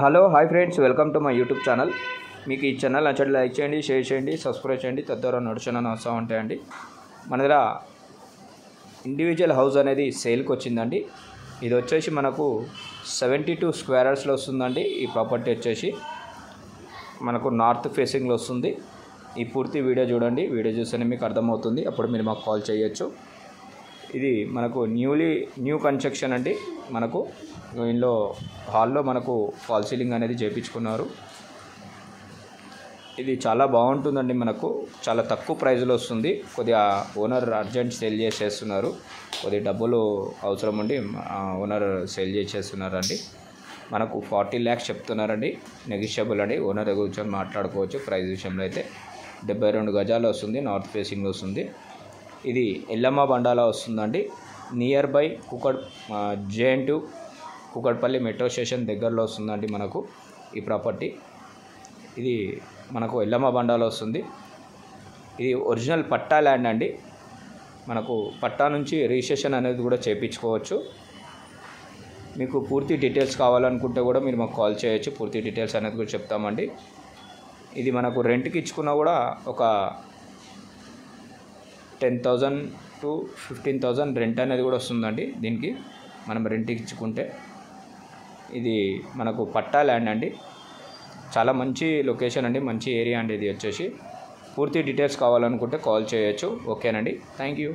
Hello hi friends, welcome to my YouTube channel. మీకు ఈ channel నచ్చండి like చేయండి, share చేయండి, సబ్స్క్రైబ్ చేయండి. తద్వారా నోటిఫికేషన్ వస్తూ ఉంటాయండి. మన దగ్గర ఇండివిజువల్ హౌస్ అనేది సేల్కి వచ్చిందండి. ఇది వచ్చేసి మనకు 72 స్క్వేర్ యార్డ్స్లో వస్తుందండి. ఈ ప్రాపర్టీ వచ్చేసి మనకు నార్త్ ఫేసింగ్లో వస్తుంది. ఈ పూర్తి వీడియో చూడండి. వీడియో చూస్తేనే మీకు అర్థమవుతుంది. అప్పుడు మీరు మాకు కాల్ చేయొచ్చు. ఇది మనకు న్యూ కన్స్ట్రక్షన్ అండి. మనకు ఇందులో హాల్లో మనకు ఫాల్ సీలింగ్ అనేది చేయించుకున్నారు. ఇది చాలా బాగుంటుందండి. మనకు చాలా తక్కువ ప్రైస్లో వస్తుంది. కొద్దిగా ఓనర్ అర్జెంట్ సేల్ చేసేస్తున్నారు. కొద్దిగా డబ్బులు అవసరం ఉండి ఓనర్ సేల్ చేసేస్తున్నారండి. మనకు 40 lakhs చెప్తున్నారండి. నెగిషియబుల్ అండి. ఓనర్ కూర్చొని మాట్లాడుకోవచ్చు. ప్రైస్ విషయంలో అయితే 72 గజాలు వస్తుంది. నార్త్ ఫేసింగ్ వస్తుంది. ఇది ఎల్లమ్మ బండాలా వస్తుందండి. Near by JN2 Kukatpally metro station దగ్గరలో వస్తుందండి మనకు ఈ ప్రాపర్టీ. ఇది మనకు ఎల్లమ్మ బండాలో వస్తుంది. ఇది ఒరిజినల్ పట్టా ల్యాండ్ అండి. మనకు పట్టా నుంచి రిజిస్ట్రేషన్ అనేది కూడా చేయించుకోవచ్చు. మీకు పూర్తి డీటెయిల్స్ కావాలనుకుంటే కూడా మీరు మాకు కాల్ చేయొచ్చు. పూర్తి డీటెయిల్స్ అనేది కూడా చెప్తామండి. ఇది మనకు రెంట్కి ఇచ్చుకున్నా కూడా ఒక 10,000 to 15,000 రెంట్ అనేది కూడా వస్తుందండి. దీనికి మనం రెంట్కి ఇచ్చుకుంటే ఇది మనకు పట్టా ల్యాండ్ అండి. చాలా మంచి లొకేషన్ అండి, మంచి ఏరియా అండి. ఇది వచ్చేసి పూర్తి డీటెయిల్స్ కావాలనుకుంటే కాల్ చేయొచ్చు. ఓకేనండి, థ్యాంక్ యూ.